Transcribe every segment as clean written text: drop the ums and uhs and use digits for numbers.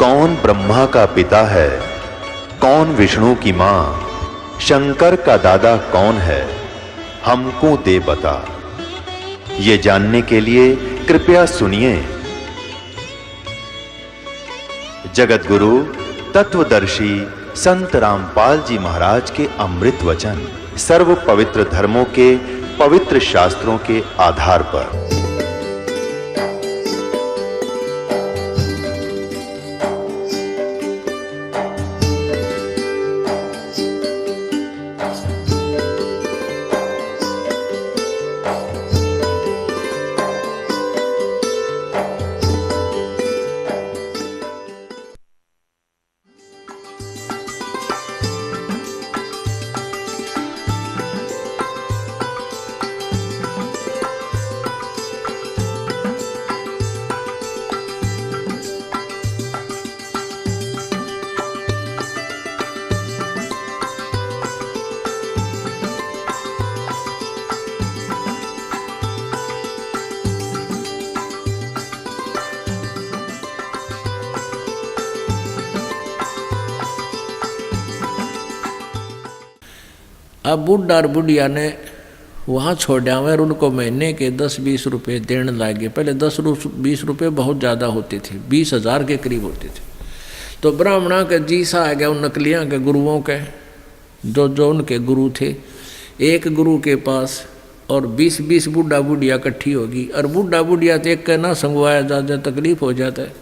कौन ब्रह्मा का पिता है, कौन विष्णु की मां, शंकर का दादा कौन है, हमको दे बता। ये जानने के लिए कृपया सुनिए। जगत गुरु तत्वदर्शी संत रामपाल जी महाराज के अमृत वचन सर्व पवित्र धर्मों के पवित्र शास्त्रों के आधार पर। अब बुढ़ा और बुढ़िया ने वहाँ छोड़ा हुआ और उनको महीने के 10-20 रुपये देने लगे। पहले 10-20 रुपये बहुत ज़्यादा होते थे, 20,000 के करीब होते थे। तो ब्राह्मणा के जीसा आ गया उन नकलियाँ के गुरुओं के, जो उनके गुरु थे। एक गुरु के पास और 20-20 बुढ़ा बुढ़िया इकट्ठी होगी, और बुढ़ा बुढ़िया तो एक ना संगवाया जा तकलीफ हो जाता है।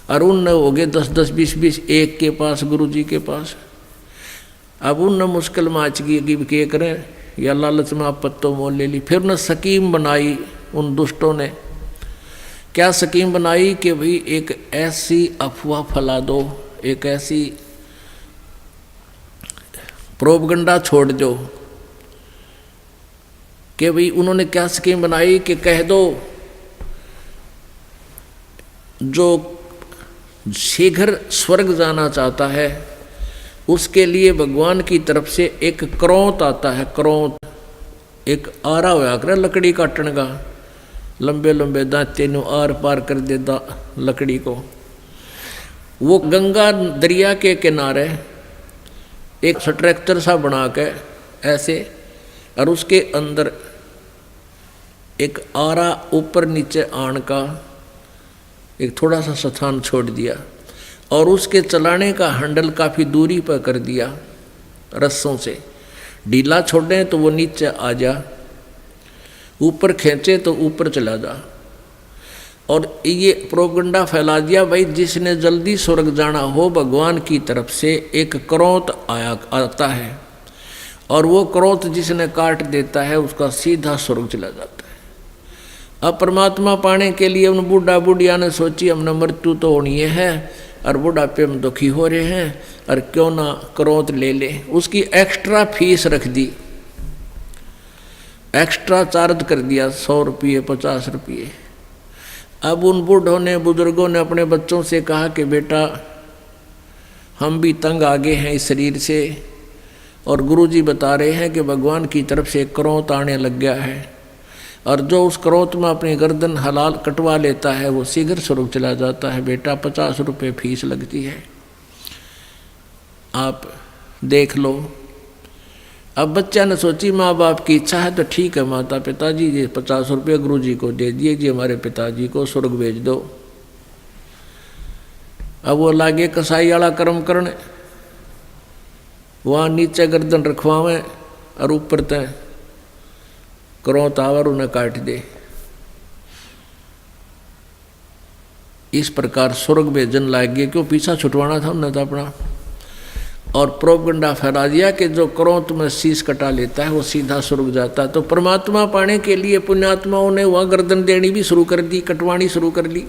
और उन हो गए 10-10, 20-20 एक के पास, गुरु जी के पास। अब उन मुश्किल में आच गई कि क्या करें, या लालच में आप पत्तों मोल ले ली। फिर उन्हें स्कीम बनाई उन दुष्टों ने। क्या स्कीम बनाई कि भाई एक ऐसी अफवाह फैला दो, एक ऐसी प्रोपगंडा छोड़ दो कि भाई उन्होंने क्या स्कीम बनाई कि कह दो जो शीघ्र स्वर्ग जाना चाहता है उसके लिए भगवान की तरफ से एक क्रोंत आता है। क्रोंत एक आरा होया करे लकड़ी काटने का, लंबे लंबे दांते नु आर पार कर देता लकड़ी को। वो गंगा दरिया के किनारे एक स्ट्रक्चर सा बना के ऐसे, और उसके अंदर एक आरा ऊपर नीचे आन का एक थोड़ा सा स्थान छोड़ दिया, और उसके चलाने का हैंडल काफ़ी दूरी पर कर दिया रस्सों से। ढीला छोड़े तो वो नीचे आ जा, ऊपर खींचे तो ऊपर चला जा। और ये प्रोपगंडा फैला दिया भाई जिसने जल्दी स्वर्ग जाना हो भगवान की तरफ से एक क्रोंत आता है, और वो क्रोंत जिसने काट देता है उसका सीधा स्वर्ग चला जाता है। अब परमात्मा पाने के लिए उन बूढ़ा बुढ़िया ने सोची हमने मृत्यु तो होनी है और बुढ़ापे में दुखी हो रहे हैं, और क्यों ना क्रोंत ले ले। उसकी एक्स्ट्रा फीस रख दी, एक्स्ट्रा चार्ज कर दिया 100 रुपये 50 रुपये। अब उन बूढ़ों ने बुजुर्गों ने अपने बच्चों से कहा कि बेटा हम भी तंग आ गए हैं इस शरीर से, और गुरुजी बता रहे हैं कि भगवान की तरफ से क्रोंत आने लग गया है, और जो उस क्रोंत में अपनी गर्दन हलाल कटवा लेता है वो शीघ्र स्वर्ग चला जाता है। बेटा 50 रुपये फीस लगती है, आप देख लो। अब बच्चा ने सोची माँ बाप की इच्छा है तो ठीक है माता पिताजी, ये 50 रुपये गुरु जी को दे दिए जी, हमारे पिताजी को स्वर्ग भेज दो। अब वो लागे कसाई वाला कर्म करने, वहाँ नीचे गर्दन रखवावें और ऊपर तय क्रोंत आवर उन्हें काट दे। इस प्रकार स्वर्ग भेजन लाग गए, क्यों पीछा छुटवाना था उन्हें तो अपना। और प्रोपगंडा फैला दिया कि जो क्रोंत में शीश कटा लेता है वो सीधा स्वर्ग जाता है। तो परमात्मा पाने के लिए पुण्यात्माओं ने वह गर्दन देनी भी शुरू कर दी, कटवानी शुरू कर ली।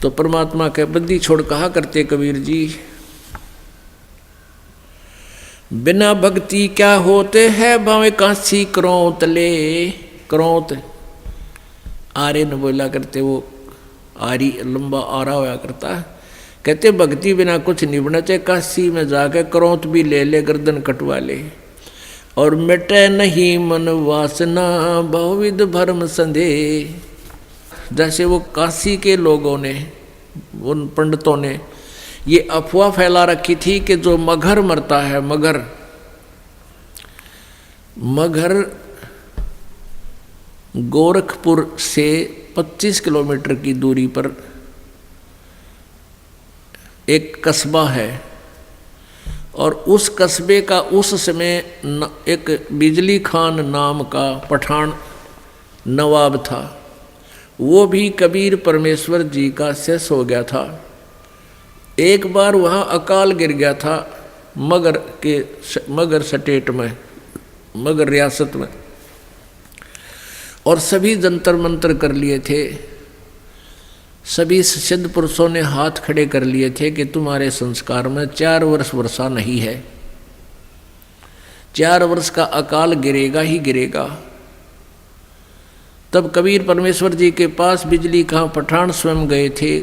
तो परमात्मा के बंदी छोड़ कहा करते कबीर जी, बिना भक्ति क्या होते हैं भावे कांसी क्रोंत ले। क्रोंत आरे न बोला करते, वो आरी लंबा आरा होया करता है। कहते भक्ति बिना कुछ नहीं बना, चाहे काशी में जाकर क्रोंत भी ले ले, गर्दन कटवा ले। और मिटे नहीं मन वासना बहुविध भरम संदेह। जैसे वो काशी के लोगों ने, उन पंडितों ने ये अफवाह फैला रखी थी कि जो मगहर मरता है, मगहर गोरखपुर से 25 किलोमीटर की दूरी पर एक कस्बा है, और उस कस्बे का उस समय एक बिजली खान नाम का पठान नवाब था। वो भी कबीर परमेश्वर जी का शिष्य हो गया था। एक बार वहाँ अकाल गिर गया था मगर स्टेट में, मगर रियासत में, और सभी जंतर मंतर कर लिए थे। सभी सिद्ध पुरुषों ने हाथ खड़े कर लिए थे कि तुम्हारे संस्कार में 4 वर्ष वर्षा नहीं है, 4 वर्ष का अकाल गिरेगा ही गिरेगा। तब कबीर परमेश्वर जी के पास बिजली खां पठान स्वयं गए थे,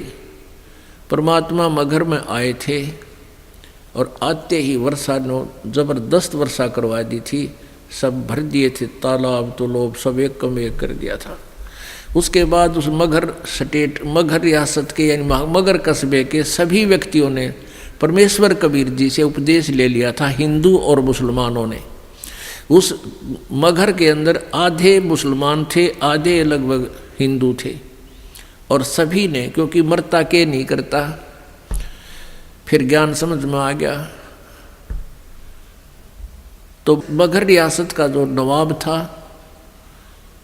परमात्मा मगहर में आए थे, और आते ही वर्षा ने जबरदस्त वर्षा करवा दी थी। सब भर दिए थे, तालाब तालाब सब एक कम एक कर दिया था। उसके बाद उस मगहर रियासत के यानी मगहर कस्बे के सभी व्यक्तियों ने परमेश्वर कबीर जी से उपदेश ले लिया था। हिंदू और मुसलमानों ने, उस मगहर के अंदर आधे मुसलमान थे, आधे लगभग हिंदू थे, और सभी ने, क्योंकि मरता के नहीं करता, फिर ज्ञान समझ में आ गया। तो मगहर रियासत का जो नवाब था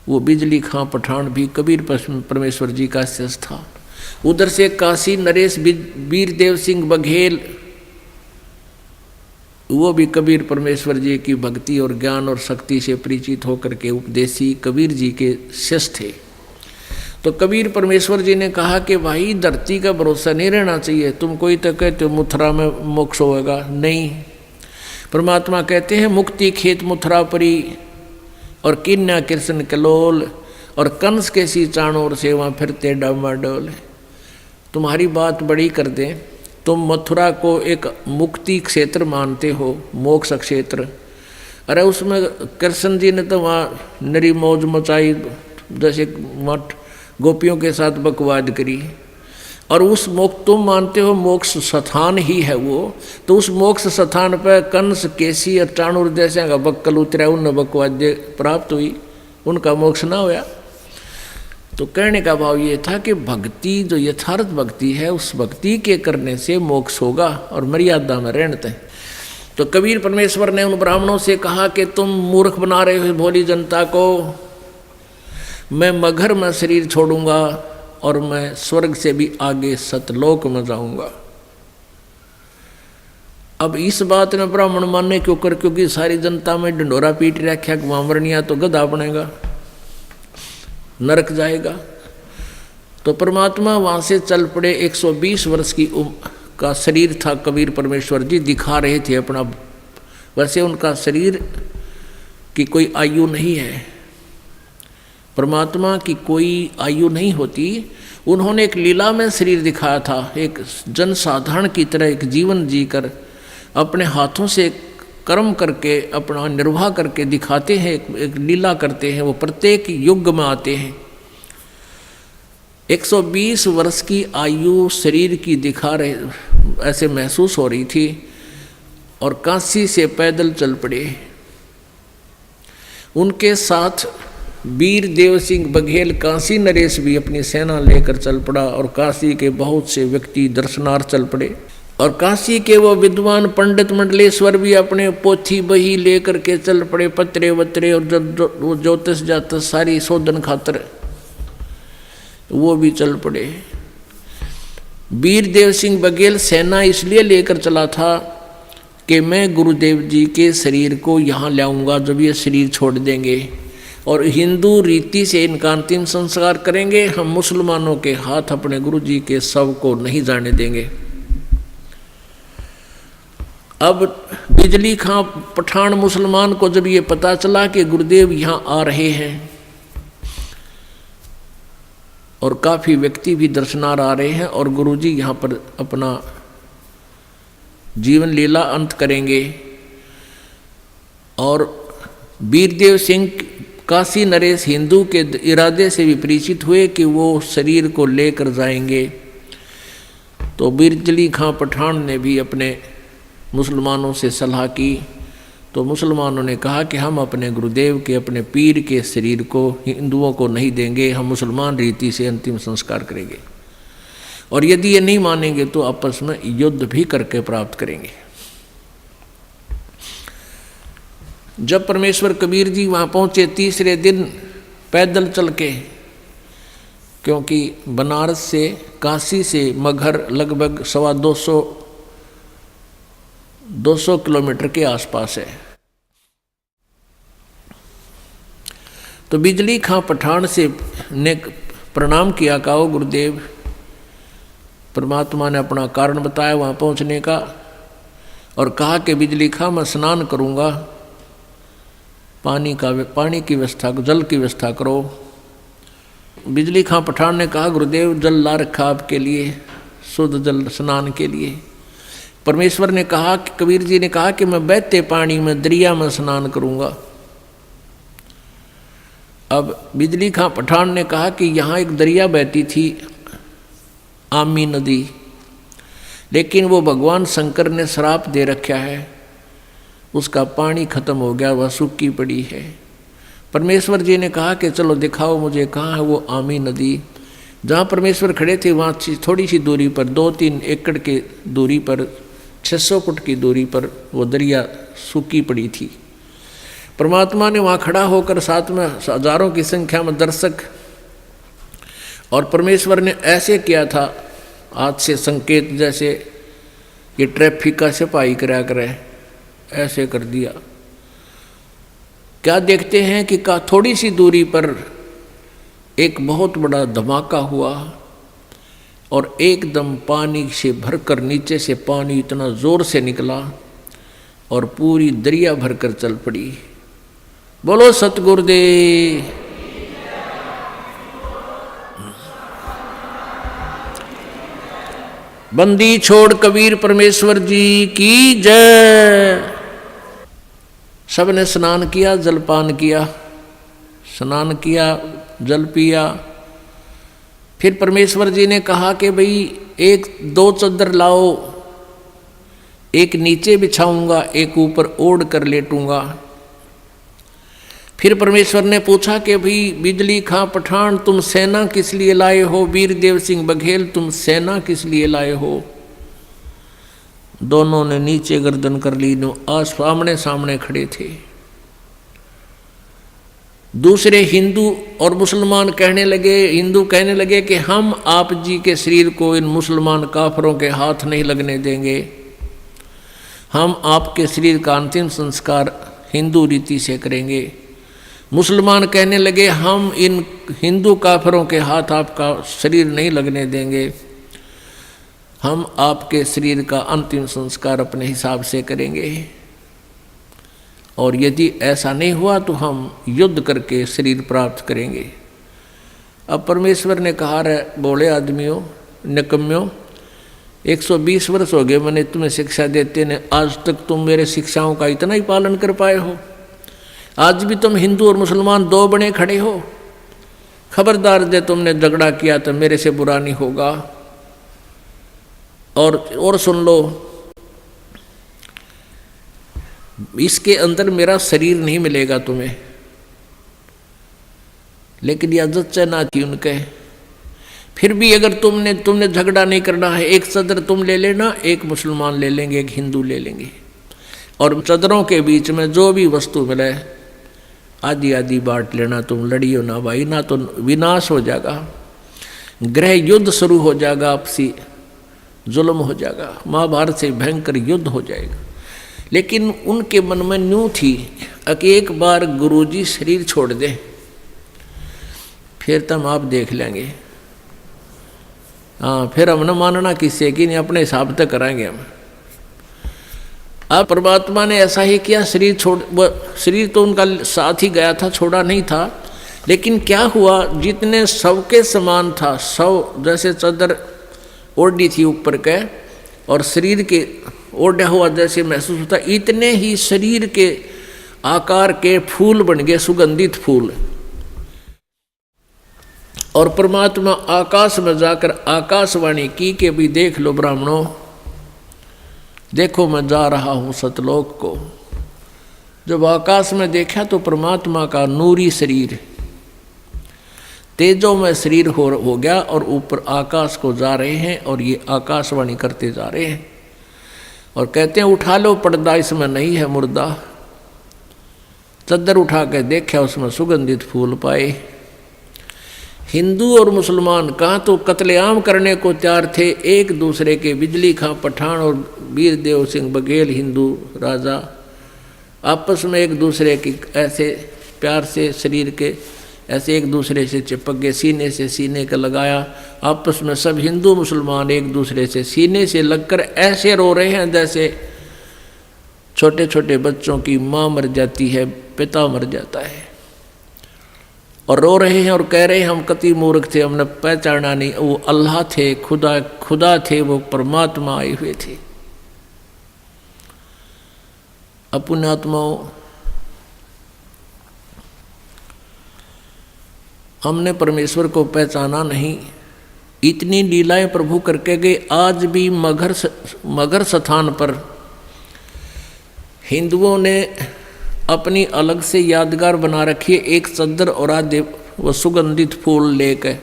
वो बिजली खां पठान भी कबीर परमेश्वर जी का शिष्य था। उधर से काशी नरेश वीरदेव सिंह बघेल, वो भी कबीर परमेश्वर जी की भक्ति और ज्ञान और शक्ति से परिचित होकर के उपदेशी कबीर जी के शिष्य थे। तो कबीर परमेश्वर जी ने कहा कि भाई धरती का भरोसा नहीं रहना चाहिए, तुम कोई तो कहते हो मथुरा में मोक्ष होगा, नहीं। परमात्मा कहते हैं मुक्ति खेत मथुरा परी, और किन्या कृष्ण कलोल, और कंस के सी चाणोर से वहाँ फिरते डामाडोल। तुम्हारी बात बड़ी कर दें, तुम मथुरा को एक मुक्ति क्षेत्र मानते हो, मोक्ष क्षेत्र। अरे उसमें कृष्ण जी ने तो वहाँ नरी मौज मचाई, जैसे मठ गोपियों के साथ बकवाद करी, और उस मोक्ष तुम मानते हो मोक्ष स्थान ही है वो, तो उस मोक्ष स्थान पर कंस केसी और चाणूर जैसे का बक्कल उतरा, उन बकवाद प्राप्त हुई, उनका मोक्ष ना हुआ। तो कहने का भाव ये था कि भक्ति जो यथार्थ भक्ति है, उस भक्ति के करने से मोक्ष होगा, और मर्यादा में रहते हैं। तो कबीर परमेश्वर ने उन ब्राह्मणों से कहा कि तुम मूर्ख बना रहे हो भोली जनता को, मैं मगहर में शरीर छोड़ूंगा और मैं स्वर्ग से भी आगे सतलोक में जाऊंगा। अब इस बात ने ब्राह्मण मानने क्यों कर, क्योंकि सारी जनता में ढंडोरा पीट रखा कि वामरनिया तो गधा बनेगा, नरक जाएगा। तो परमात्मा वहाँ से चल पड़े। 120 वर्ष की उम्र का शरीर था कबीर परमेश्वर जी, दिखा रहे थे अपना। वैसे उनका शरीर की कोई आयु नहीं है, परमात्मा की कोई आयु नहीं होती। उन्होंने एक लीला में शरीर दिखाया था, एक जनसाधारण की तरह एक जीवन जीकर अपने हाथों से कर्म करके अपना निर्वाह करके दिखाते हैं, एक लीला करते हैं। वो प्रत्येक युग में आते हैं। 120 वर्ष की आयु शरीर की दिखा रहे, ऐसे महसूस हो रही थी, और काशी से पैदल चल पड़े। उनके साथ वीरदेव सिंह बघेल काशी नरेश भी अपनी सेना लेकर चल पड़ा, और काशी के बहुत से व्यक्ति दर्शनार्थ चल पड़े। और काशी के वो विद्वान पंडित मंडलेश्वर भी अपने पोथी बही लेकर के चल पड़े, पत्रे वत्रे और जो ज्योतिष जातस सारी शोधन खातर वो भी चल पड़े। वीरदेव सिंह बघेल सेना इसलिए लेकर चला था कि मैं गुरुदेव जी के शरीर को यहाँ लाऊंगा जब ये शरीर छोड़ देंगे, और हिंदू रीति से इनका अंतिम संस्कार करेंगे। हम मुसलमानों के हाथ अपने गुरु जी के शव को नहीं जाने देंगे। अब बिजली खां पठान मुसलमान को जब ये पता चला कि गुरुदेव यहाँ आ रहे हैं, और काफ़ी व्यक्ति भी दर्शनार्थ आ रहे हैं, और गुरुजी यहाँ पर अपना जीवन लीला अंत करेंगे, और वीरदेव सिंह काशी नरेश हिंदू के इरादे से भी परिचित हुए कि वो शरीर को लेकर जाएंगे। तो बिजली खां पठान ने भी अपने मुसलमानों से सलाह की। तो मुसलमानों ने कहा कि हम अपने गुरुदेव के, अपने पीर के शरीर को हिंदुओं को नहीं देंगे, हम मुसलमान रीति से अंतिम संस्कार करेंगे, और यदि ये नहीं मानेंगे तो आपस में युद्ध भी करके प्राप्त करेंगे। जब परमेश्वर कबीर जी वहाँ पहुँचे तीसरे दिन पैदल चल के, क्योंकि बनारस से, काशी से मगहर लगभग 200 किलोमीटर के आसपास है। तो बिजली खां पठान से ने प्रणाम किया, कहा गुरुदेव। परमात्मा ने अपना कारण बताया वहाँ पहुँचने का, और कहा कि बिजली खां मैं स्नान करूँगा, पानी की व्यवस्था, जल की व्यवस्था करो। बिजली खां पठान ने कहा गुरुदेव जल ला रखा आपके लिए, शुद्ध जल स्नान के लिए। परमेश्वर ने कहा कि कबीर जी ने कहा कि मैं बहते पानी में, दरिया में स्नान करूँगा। अब बिजली खां पठान ने कहा कि यहाँ एक दरिया बहती थी, आमी नदी, लेकिन वो भगवान शंकर ने श्राप दे रखा है, उसका पानी खत्म हो गया, वह सूखी पड़ी है। परमेश्वर जी ने कहा कि चलो दिखाओ मुझे कहाँ है वो आमी नदी। जहाँ परमेश्वर खड़े थे वहाँ थोड़ी सी दूरी पर, 2-3 एकड़ के दूरी पर, 600 फुट की दूरी पर वो दरिया सूखी पड़ी थी। परमात्मा ने वहाँ खड़ा होकर साथ में हजारों की संख्या में दर्शक, और परमेश्वर ने ऐसे किया था हाथ से संकेत, जैसे ये ट्रैफिक का सिपाही करा करे, ऐसे कर दिया। क्या देखते हैं कि थोड़ी सी दूरी पर एक बहुत बड़ा धमाका हुआ, और एकदम पानी से भरकर नीचे से पानी इतना जोर से निकला और पूरी दरिया भरकर चल पड़ी। बोलो सतगुरुदेव। बंदी छोड़ कबीर परमेश्वर जी की जय। सबने स्नान किया, जलपान किया, स्नान किया, जल पिया। फिर परमेश्वर जी ने कहा कि भाई 1-2 चादर लाओ, एक नीचे बिछाऊंगा, एक ऊपर ओढ़ कर लेटूंगा। फिर परमेश्वर ने पूछा कि भाई बिजली खां पठान तुम सेना किस लिए लाए हो, वीरदेव सिंह बघेल तुम सेना किस लिए लाए हो। दोनों ने नीचे गर्दन कर ली, आमने सामने खड़े थे। दूसरे हिंदू और मुसलमान कहने लगे, हिंदू कहने लगे कि हम आप जी के शरीर को इन मुसलमान काफरों के हाथ नहीं लगने देंगे, हम आपके शरीर का अंतिम संस्कार हिंदू रीति से करेंगे। मुसलमान कहने लगे हम इन हिंदू काफरों के हाथ आपका शरीर नहीं लगने देंगे, हम आपके शरीर का अंतिम संस्कार अपने हिसाब से करेंगे, और यदि ऐसा नहीं हुआ तो हम युद्ध करके शरीर प्राप्त करेंगे। अब परमेश्वर ने कहा रे बोले आदमियों, निकम्यों, 120 वर्ष हो गए मैंने तुम्हें शिक्षा देते ने, आज तक तुम मेरे शिक्षाओं का इतना ही पालन कर पाए हो। आज भी तुम हिंदू और मुसलमान 2 बने खड़े हो। खबरदार दे तुमने झगड़ा किया तो मेरे से बुरा नहीं होगा। और सुन लो, इसके अंदर मेरा शरीर नहीं मिलेगा तुम्हें। लेकिन यह इज्जत ना थी उनके। फिर भी अगर तुमने झगड़ा नहीं करना है, एक सदर तुम ले लेना, एक मुसलमान ले लेंगे, एक हिंदू ले लेंगे, और सदरों के बीच में जो भी वस्तु मिले आधी आधी बांट लेना। तुम लड़ियो ना भाई, ना तो विनाश हो जाएगा, गृह युद्ध शुरू हो जाएगा, आपसी जुल्म हो जाएगा, महाभारत से भयंकर युद्ध हो जाएगा। लेकिन उनके मन में न्यू थी कि एक बार गुरुजी शरीर छोड़ दें फिर तुम आप देख लेंगे। हाँ, फिर हम न मानना किससे कि नहीं, अपने हिसाब तक कराएंगे हम। अब परमात्मा ने ऐसा ही किया, शरीर तो उनका साथ ही गया था, छोड़ा नहीं था। लेकिन क्या हुआ, जितने सबके समान था, सब जैसे चादर ओढ़ी थी ऊपर के और शरीर के ओढ़ा हुआ जैसे महसूस होता, इतने ही शरीर के आकार के फूल बन गए, सुगंधित फूल। और परमात्मा आकाश में जाकर आकाशवाणी की कि भी देख लो ब्राह्मणों, देखो मैं जा रहा हूँ सतलोक को। जब आकाश में देखा तो परमात्मा का नूरी शरीर तेजों में शरीर हो गया और ऊपर आकाश को जा रहे हैं और ये आकाशवाणी करते जा रहे हैं और कहते हैं उठा लो पर्दा, इसमें नहीं है मुर्दा। चद्दर उठा के देखा, उसमें सुगंधित फूल पाए। हिंदू और मुसलमान कहाँ तो कत्लेआम करने को तैयार थे एक दूसरे के। बिजली खां पठान और वीर देव सिंह बघेल हिंदू राजा आपस में एक दूसरे की ऐसे प्यार से शरीर के ऐसे एक दूसरे से चिपक गए, सीने से सीने का लगाया। आपस में सब हिंदू मुसलमान एक दूसरे से सीने से लगकर ऐसे रो रहे हैं जैसे छोटे छोटे बच्चों की माँ मर जाती है, पिता मर जाता है। और रो रहे हैं और कह रहे हैं हम कति मूर्ख थे, हमने पहचाना नहीं, वो अल्लाह थे, खुदा थे, वो परमात्मा आए हुए थे। अपने आत्माओं, हमने परमेश्वर को पहचाना नहीं। इतनी लीलाएं प्रभु करके गए। आज भी मगर स्थान पर हिंदुओं ने अपनी अलग से यादगार बना रखी है, एक चद्दर और आधे वो सुगंधित फूल लेकर।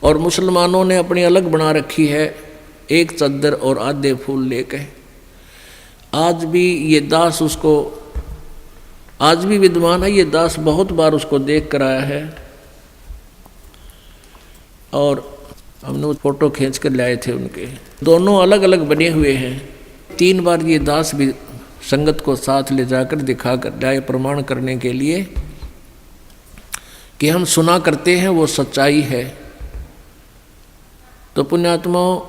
और मुसलमानों ने अपनी अलग बना रखी है, एक चद्दर और आधे फूल लेकर। आज भी ये दास उसको, आज भी विद्वान है ये दास, बहुत बार उसको देख कर आया है। और हमने वो फोटो खींच कर लाए थे उनके, दोनों अलग अलग बने हुए हैं। 3 बार ये दास भी संगत को साथ ले जाकर दिखा कर लाए, प्रमाण करने के लिए कि हम सुना करते हैं वो सच्चाई है। तो पुण्यात्माओं,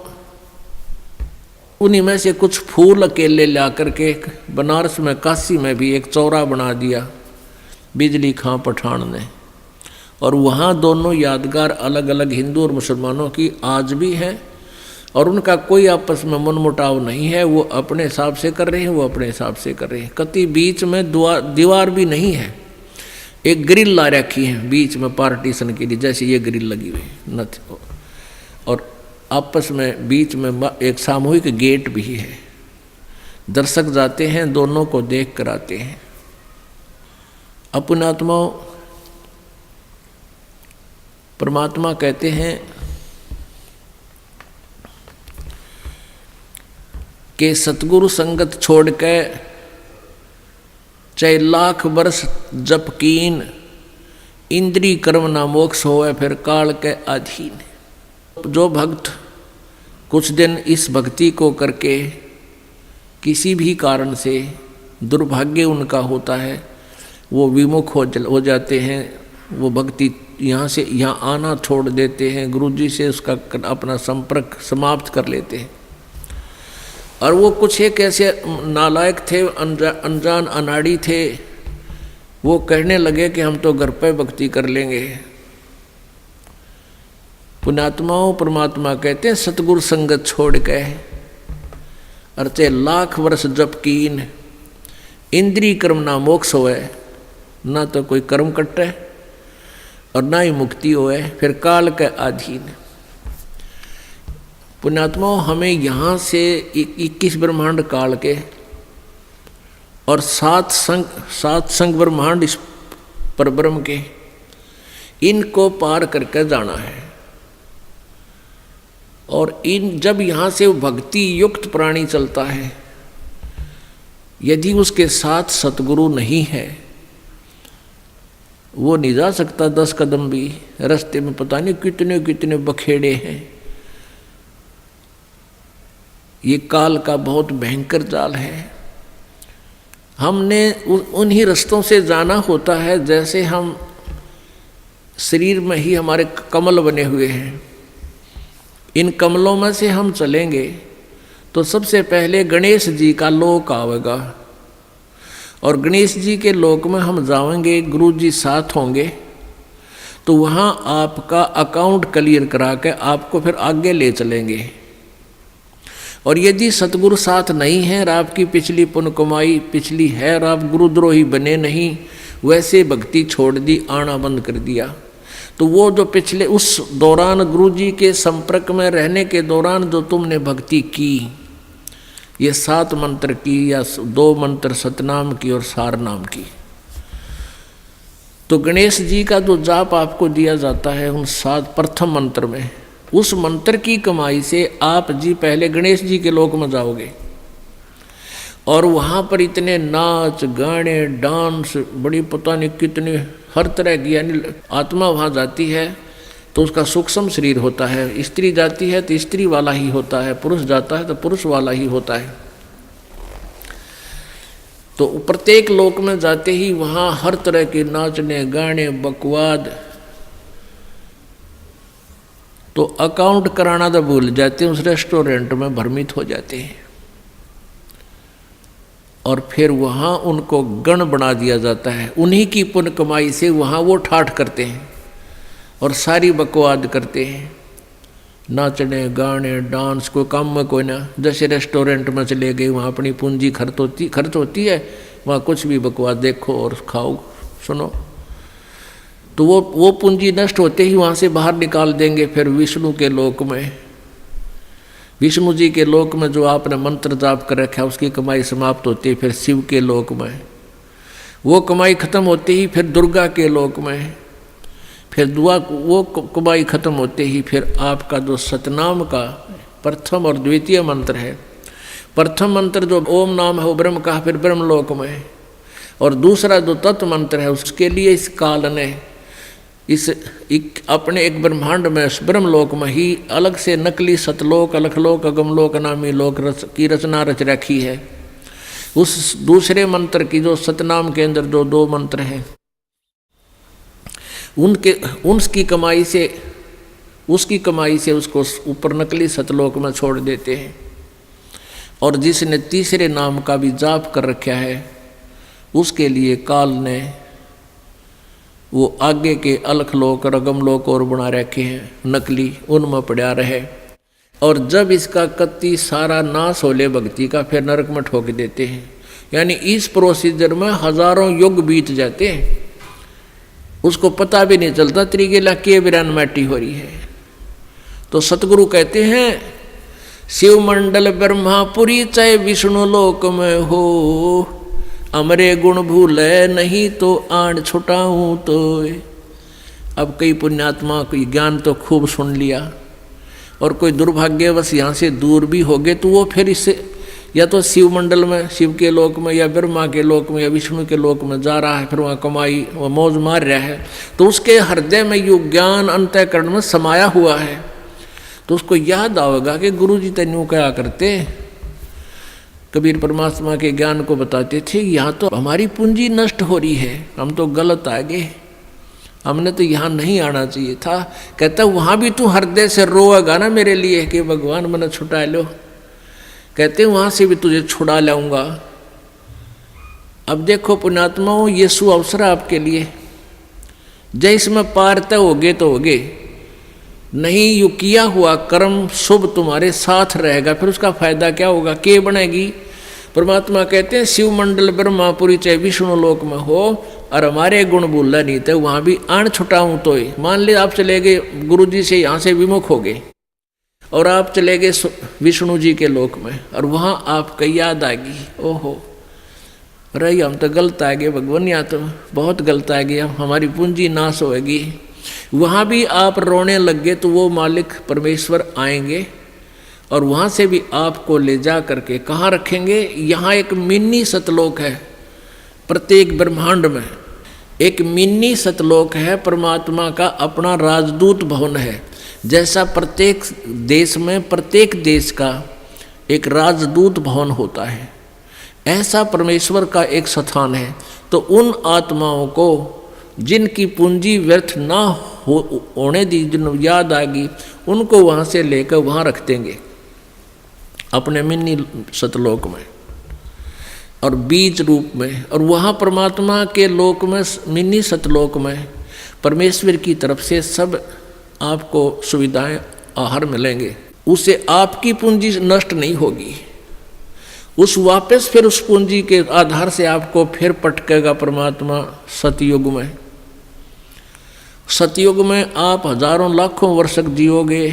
उन्हीं में से कुछ फूल अकेले ला करके बनारस में, काशी में भी एक चौरा बना दिया बिजली खां पठान ने। और वहाँ दोनों यादगार अलग अलग हिंदू और मुसलमानों की आज भी है और उनका कोई आपस में मनमुटाव नहीं है। वो अपने हिसाब से कर रहे हैं, वो अपने हिसाब से कर रहे हैं। कति बीच में दीवार भी नहीं है, एक ग्रिल ला रखी है बीच में पार्टीशन के लिए, जैसे ये ग्रिल लगी हुई न। और आपस में बीच में एक सामूहिक गेट भी है। दर्शक जाते हैं, दोनों को देख कर आते हैं। अपने आत्माओं, परमात्मा कहते हैं कि सतगुरु संगत छोड़ के चाहे लाख वर्ष जप कीन, इंद्री कर्म ना मोक्ष होए फिर काल के अधीन। जो भक्त कुछ दिन इस भक्ति को करके किसी भी कारण से दुर्भाग्य उनका होता है, वो विमुख हो जाते हैं। वो भक्ति यहाँ से यहाँ आना छोड़ देते हैं, गुरुजी से उसका अपना संपर्क समाप्त कर लेते हैं। और वो कुछ एक ऐसे नालायक थे, अनजान अनाड़ी थे, वो कहने लगे कि हम तो घर पे भक्ति कर लेंगे। पुण्यात्माओं, परमात्मा कहते हैं सतगुरु संगत छोड़ के अर्चे लाख वर्ष जप कीन, इंद्री कर्म ना मोक्ष होए। ना तो कोई कर्म कटे और ना ही मुक्ति होए, फिर काल के अधीन। पुण्यात्माओं, हमें यहाँ से 21 ब्रह्मांड काल के और 7 संग ब्रह्मांड इस परब्रह्म के, इनको पार करके जाना है। और जब यहाँ से भक्ति युक्त प्राणी चलता है, यदि उसके साथ सतगुरु नहीं है, वो नहीं जा सकता 10 कदम भी। रास्ते में पता नहीं कितने कितने बखेड़े हैं। ये काल का बहुत भयंकर जाल है। हमने उन्हीं रास्तों से जाना होता है, जैसे हम शरीर में ही हमारे कमल बने हुए हैं। इन कमलों में से हम चलेंगे तो सबसे पहले गणेश जी का लोक आवेगा, और गणेश जी के लोक में हम जाएंगे, गुरु जी साथ होंगे, तो वहाँ आपका अकाउंट क्लियर करा के आपको फिर आगे ले चलेंगे। और यदि सतगुरु साथ नहीं है और आपकी पिछली पुण्य कमाई पिछली है और आप गुरुद्रोही बने नहीं, वैसे भक्ति छोड़ दी, आना बंद कर दिया, तो वो जो पिछले उस दौरान गुरु जी के संपर्क में रहने के दौरान जो तुमने भक्ति की, ये 7 मंत्र की या 2 मंत्र सतनाम की और सार नाम की, तो गणेश जी का जो जाप आपको दिया जाता है उन 7 प्रथम मंत्र में, उस मंत्र की कमाई से आप जी पहले गणेश जी के लोक में जाओगे और वहाँ पर इतने नाच गाने डांस बड़ी पता नहीं कितने हर तरह की, यानी आत्मा वहाँ जाती है तो उसका सूक्ष्म शरीर होता है, स्त्री जाती है तो स्त्री वाला ही होता है, पुरुष जाता है तो पुरुष वाला ही होता है। तो प्रत्येक लोक में जाते ही वहाँ हर तरह के नाचने गाने बकवाद, तो अकाउंट कराना तो भूल जाते हैं, उस रेस्टोरेंट में भ्रमित हो जाते हैं और फिर वहाँ उनको गण बना दिया जाता है। उन्हीं की पुण्य कमाई से वहाँ वो ठाठ करते हैं और सारी बकवाद करते हैं, नाचने गाने डांस, कोई काम में कोई ना, जैसे रेस्टोरेंट में चले गए वहाँ अपनी पूंजी खर्च होती है, वहाँ कुछ भी बकवाद देखो और खाओ सुनो, तो वो पूंजी नष्ट होते ही वहाँ से बाहर निकाल देंगे। फिर विष्णु के लोक में, विष्णु जी के लोक में जो आपने मंत्र जाप कर रखा है उसकी कमाई समाप्त होती है। फिर शिव के लोक में वो कमाई खत्म होते ही फिर दुर्गा के लोक में, फिर वो कमाई खत्म होते ही फिर आपका जो सतनाम का प्रथम और द्वितीय मंत्र है, प्रथम मंत्र जो ओम नाम है वो ब्रह्म का फिर ब्रह्मलोक में, और दूसरा जो तत्व मंत्र है उसके लिए इस काल ने अपने एक ब्रह्मांड में ब्रह्मलोक में ही अलग से नकली सतलोक अलखलोक अगमलोक नामी लोक की रचना रच रखी है। उस दूसरे मंत्र की जो सतनाम के अंदर जो 2 मंत्र हैं उसकी कमाई से उसको ऊपर नकली सतलोक में छोड़ देते हैं। और जिसने तीसरे नाम का भी जाप कर रखा है उसके लिए काल ने वो आगे के अलखलोक रगमलोक और बना रखे हैं नकली, उनमें पड़ा रहे। और जब इसका कत्ती सारा नाश होले भक्ति का, फिर नरक में ठोक देते हैं। यानी इस प्रोसीजर में हजारों युग बीत जाते हैं, उसको पता भी नहीं चलता त्रिगेला के बिरान माटी हो रही है। तो सतगुरु कहते हैं शिव मंडल ब्रह्मापुरी चाहे विष्णु लोक में हो, अमरे गुण भूले नहीं तो आड़ छुटाऊं तो। अब कई पुण्यात्मा कोई ज्ञान तो खूब सुन लिया और कोई दुर्भाग्यवश यहाँ से दूर भी हो गए, तो वो फिर इससे या तो शिव मंडल में, शिव के लोक में, या ब्रह्मा के लोक में, या विष्णु के लोक में जा रहा है, फिर वहाँ कमाई वह मौज मार रहा है। तो उसके हृदय में यो ज्ञान अंतःकरण में समाया हुआ है, तो उसको याद आएगा कि गुरु जी तेन्यू क्या करते। कबीर परमात्मा के ज्ञान को बताते थे, यहाँ तो हमारी पूंजी नष्ट हो रही है, हम तो गलत आ गए, हमने तो यहाँ नहीं आना चाहिए था। कहता वहाँ भी तू हृदय से रोएगा ना मेरे लिए कि भगवान मैंने छुटा लो, कहते वहाँ से भी तुझे छुड़ा लाऊंगा। अब देखो पुण्यात्माओं, ये सु अवसर आपके लिए, जय इसमें पार तय होगे तो होगे, नहीं यू किया हुआ कर्म शुभ तुम्हारे साथ रहेगा, फिर उसका फायदा क्या होगा, के बनेगी। परमात्मा कहते हैं शिव मंडल ब्रह्मापुरी चाहे विष्णु लोक में हो और हमारे गुण भूलना नहीं थे, वहाँ भी आण छुटाऊँ तो ही। मान ले आप चले गए गुरु जी से, यहाँ से विमुख हो गए और आप चले गए विष्णु जी के लोक में, और वहाँ आपकी याद आ गई, ओहो रही हम तो गलत आ गए भगवान, यहाँ तो बहुत गलत आ गया, हमारी पूंजी नाश होगी। वहाँ भी आप रोने लग गए तो वो मालिक परमेश्वर आएंगे और वहाँ से भी आपको ले जा करके कहाँ रखेंगे। यहाँ एक मिनी सतलोक है, प्रत्येक ब्रह्मांड में एक मिनी सतलोक है, परमात्मा का अपना राजदूत भवन है। जैसा प्रत्येक देश में प्रत्येक देश का एक राजदूत भवन होता है, ऐसा परमेश्वर का एक स्थान है। तो उन आत्माओं को जिनकी पूंजी व्यर्थ ना होने दी, जिन याद आ गई, उनको वहाँ से लेकर वहाँ रख देंगे अपने मिनी सतलोक में और बीज रूप में। और वहाँ परमात्मा के लोक में, मिनी सतलोक में परमेश्वर की तरफ से सब आपको सुविधाएं आहार मिलेंगे। उसे आपकी पूंजी नष्ट नहीं होगी, उस वापस फिर उस पूंजी के आधार से आपको फिर पटकेगा परमात्मा सतयुग में। सतयुग में आप हजारों लाखों वर्ष जियोगे,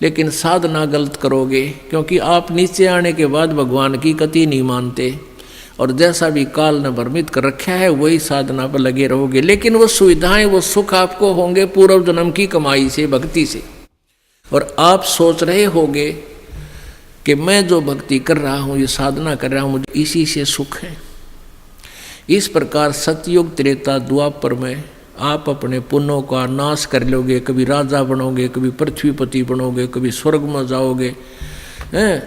लेकिन साधना गलत करोगे, क्योंकि आप नीचे आने के बाद भगवान की कति नहीं मानते, और जैसा भी काल ने भ्रमित कर रखा है वही साधना पर लगे रहोगे। लेकिन वो सुविधाएं, वो सुख आपको होंगे पूर्व जन्म की कमाई से, भक्ति से। और आप सोच रहे होगे कि मैं जो भक्ति कर रहा हूँ, ये साधना कर रहा हूँ, मुझे इसी से सुख है। इस प्रकार सतयुग त्रेता द्वापर में आप अपने पुण्यों का नाश कर लोगे, कभी राजा बनोगे, कभी पृथ्वीपति बनोगे, कभी स्वर्ग में जाओगे,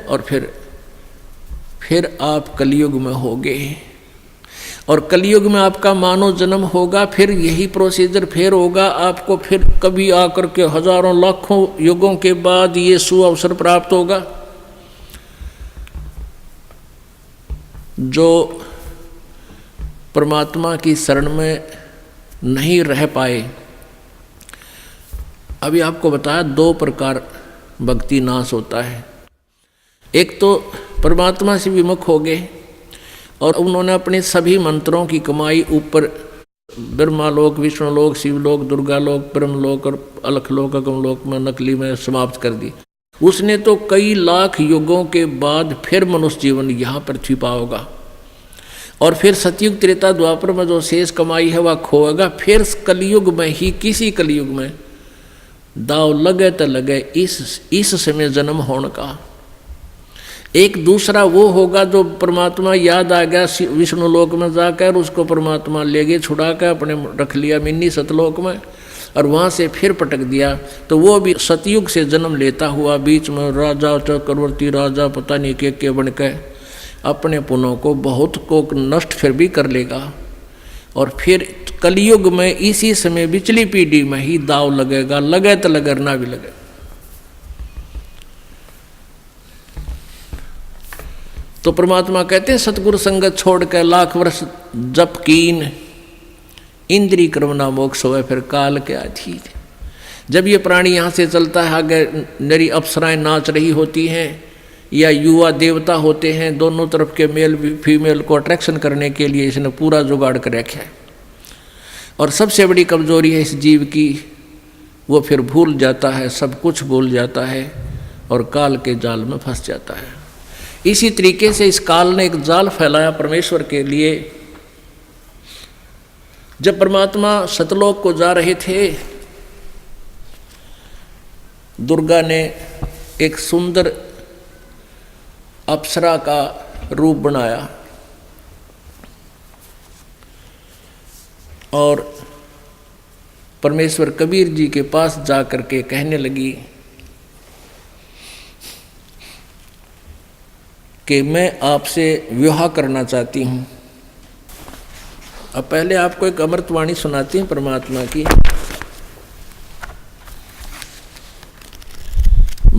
और फिर आप कलयुग में होगे। और कलयुग में आपका मानव जन्म होगा, फिर यही प्रोसीजर फिर होगा आपको, फिर कभी आकर के हजारों लाखों युगों के बाद ये सुअवसर प्राप्त होगा। जो परमात्मा की शरण में नहीं रह पाए, अभी आपको बताया 2 प्रकार भक्ति नाश होता है। एक तो परमात्मा से विमुख हो गए और उन्होंने अपने सभी मंत्रों की कमाई ऊपर ब्रह्मालोक, विष्णुलोक, शिवलोक, दुर्गालोक, ब्रह्मलोक और अलखलोक, अगमलोक में, नकली में समाप्त कर दी। उसने तो कई लाख युगों के बाद फिर मनुष्य जीवन यहाँ पृथ्वी पर होगा, और फिर सतयुग त्रेता द्वापर में जो शेष कमाई है वह खोएगा। फिर कलयुग में ही, किसी कलयुग में दाव लगे तो लगे इस समय जन्म होने का। एक दूसरा वो होगा जो परमात्मा याद आ गया विष्णु लोक में जाकर, उसको परमात्मा ले गए छुड़ा कर, अपने रख लिया मिन्नी सतलोक में, और वहाँ से फिर पटक दिया। तो वो भी सतयुग से जन्म लेता हुआ बीच में राजा, चक्रवर्ती राजा, पता नहीं के बन के अपने पुण्यों को बहुत को नष्ट फिर भी कर लेगा। और फिर कलयुग में इसी समय बिचली पीढ़ी में ही दाव लगेगा, लगे तो लगे, ना भी लगे। तो परमात्मा कहते हैं सतगुरु संगत छोड़ कर लाख वर्ष जप कीन, इंद्री क्रमना मोक्ष होए फिर काल के अधीन। जब ये प्राणी यहाँ से चलता है, आगे नरी अप्सराएं नाच रही होती हैं या युवा देवता होते हैं, दोनों तरफ के मेल फीमेल को अट्रैक्शन करने के लिए इसने पूरा जुगाड़ कर रखा है। और सबसे बड़ी कमजोरी है इस जीव की, वो फिर भूल जाता है, सब कुछ भूल जाता है और काल के जाल में फंस जाता है। इसी तरीके से इस काल ने एक जाल फैलाया परमेश्वर के लिए। जब परमात्मा सतलोक को जा रहे थे, दुर्गा ने एक सुंदर अप्सरा का रूप बनाया और परमेश्वर कबीर जी के पास जाकर के कहने लगी कि मैं आपसे विवाह करना चाहती हूँ। अब पहले आपको एक अमृतवाणी सुनाती हूँ परमात्मा की।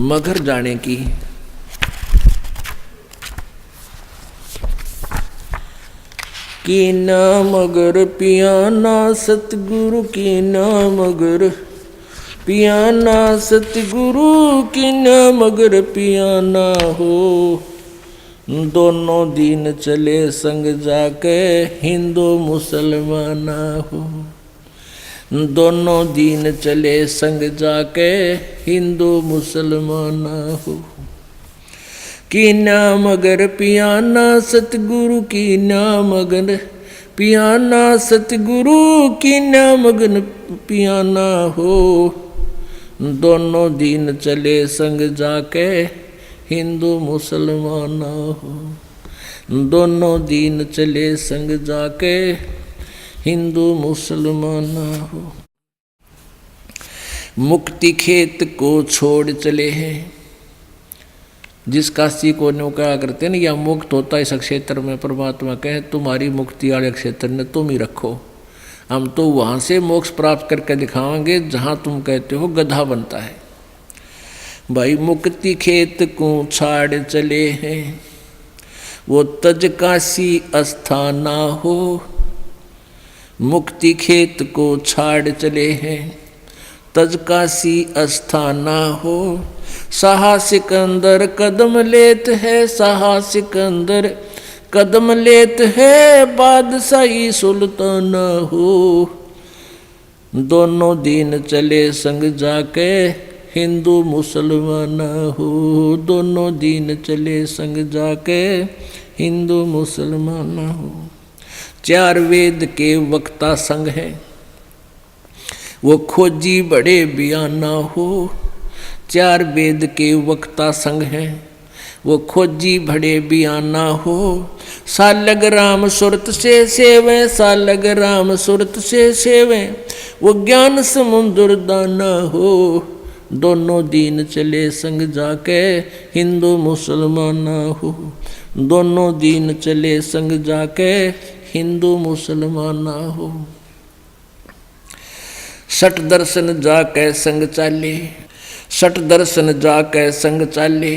मगर जाने की। की ना मगर पियाना सतगुरु की ना मगर पियाना सतगुरु की ना मगर पियाना हो। दोनों दिन चले संग जाके हिंदू मुसलमाना हो। दोनों दिन चले संग जाके हिंदू मुसलमाना हो। की ना मगर पियाना सतगुरु की ना मगन पियाना सतगुरु की ना मगन पियाना हो। दोनों दिन चले संग जाके हिंदू मुसलमाना हो। दोनों दिन चले संग जाके हिंदू मुसलमाना हो। मुक्ति खेत को छोड़ चले हैं। जिस काशी को नौका करते हैं ना, या मुक्त होता है इस क्षेत्र में, परमात्मा कहे तुम्हारी मुक्ति वाले क्षेत्र में तुम ही रखो, हम तो वहाँ से मोक्ष प्राप्त करके दिखाएंगे जहाँ तुम कहते हो गधा बनता है। भाई मुक्ति खेत को छाड़ चले हैं, वो तज काशी अस्थाना हो। मुक्ति खेत को छाड़ चले हैं, तज काशी अस्थाना हो। शाह सिकंदर कदम लेत है, शाह सिकंदर कदम लेत है, बादशाही सुल्ताना हो। दोनों दीन चले संग जाके, हिंदू मुसलमान हो। दोनों दीन चले संग जाके, हिंदू मुसलमान हो। चार वेद के वक्ता संग है, वो खोजी बड़े बयाना हो। चार वेद के वक्ता संग है, वो खोजी बड़े बयाना हो। सालग राम सुरत से सेवे, सालग राम सुरत से सेवे, वो ज्ञान समुद्र दाना हो। दोनों दीन चले संग जाके, हिंदू मुसलमान हो। दोनों दीन चले संग जाके, हिंदू मुसलमान हो। सठ दर्शन जाके संग चाले, सठ दर्शन जाके संग चाले,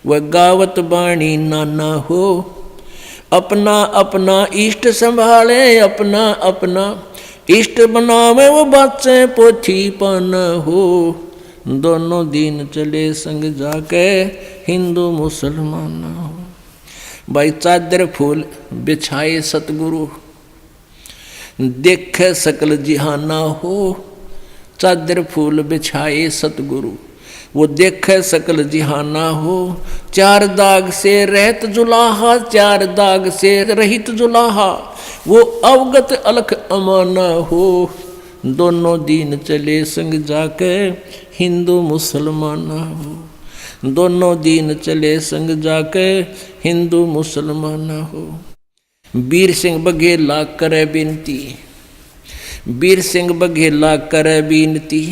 वह गावत बाणी नाना हो। अपना अपना इष्ट संभाले, अपना अपना इष्ट बनावे, वो बाचे पोथी पाना हो। दोनों दीन चले संग जाके, हिंदू मुसलमान हो। भाई चादर फूल बिछाए सतगुरु, देखे सकल जिहाना हो। चादर फूल बिछाए सतगुरु, वो देखे सकल जिहाना हो। चार दाग से रहत जुलाहा, चार दाग से रहित जुलाहा, वो अवगत अलख अमाना हो। दोनों दीन चले संग जाके, हिंदू मुसलमान हो। दोनों दीन चले संग जाके, हिंदू मुसलमान हो। वीर सिंह बघेला करे बिनती, वीर सिंह बघेला करे बिनती,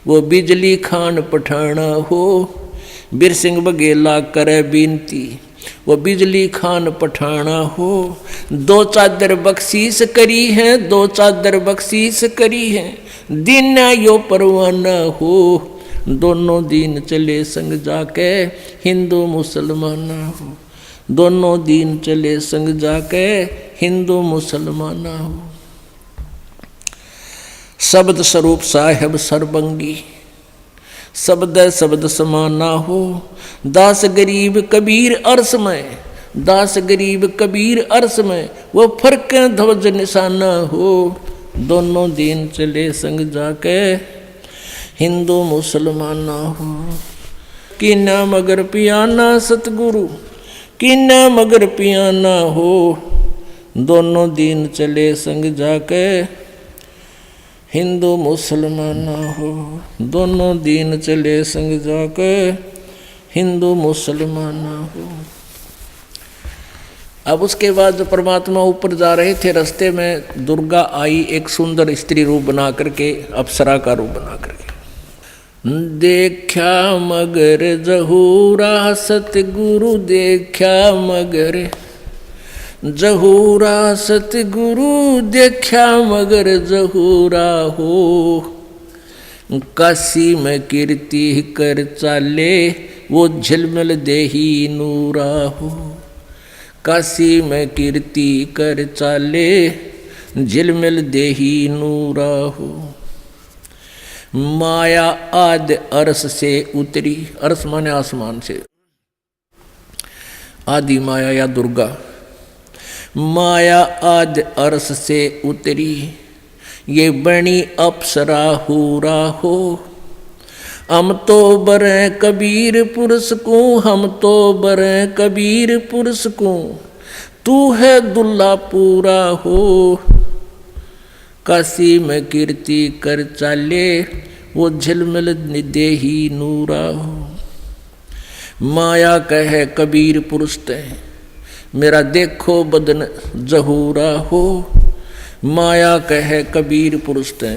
वो बिजली खान पठाना हो। वीर सिंह बघेला करे बिनती, वो बिजली खान पठाना हो। दो चादर बख्शीश करी है, दो चादर बख्शीश करी है, दिन यो परवाना हो। दोनों दीन चले संग जाके, हिंदू मुसलमान हो। दोनों दीन चले संग जाके, हिंदू मुसलमान हो। शब्द स्वरूप साहेब सर्वंगी, शब्द शब्द समाना हो। दास गरीब कबीर अरस में, दास गरीब कबीर अरस में, वो फर्क ध्वज निशाना हो। दोनों दीन चले संग जाके, हिंदू मुसलमान हो। कीना मगर पियाना सतगुरु, कीना मगर पियाना हो। दोनों दीन चले संग जाके, हिंदू मुसलमान हो। दोनों दीन चले संग जाके, हिंदू मुसलमान हो। अब उसके बाद जो परमात्मा ऊपर जा रहे थे, रास्ते में दुर्गा आई, एक सुंदर स्त्री रूप बना करके, अप्सरा का रूप बना करके। देखा मगर जहूरा सतगुरु, देखा मगर जहूरा सतगुरु, देखा मगर जहूरा हो। काशी में कीर्ति कर चाले, वो झिलमिल देही नूरा हो। काशी में कीर्ति कर चाले, झिलमिल देही नूरा हो। माया आद अरस से उतरी, अरस माने आसमान से, आदि माया या दुर्गा। माया आद अरस से उतरी, ये बनी अप्सरा हूरा हो। हम तो बरे कबीर पुरुष को, हम तो बरे कबीर पुरुष को, तू है दुल्ला पूरा हो। काशी में कीर्ति कर चाले, वो झिलमिल देही नूरा हो। माया कहे कबीर पुरुष ते, मेरा देखो बदन जहूरा हो। माया कहे कबीर पुरुष ते,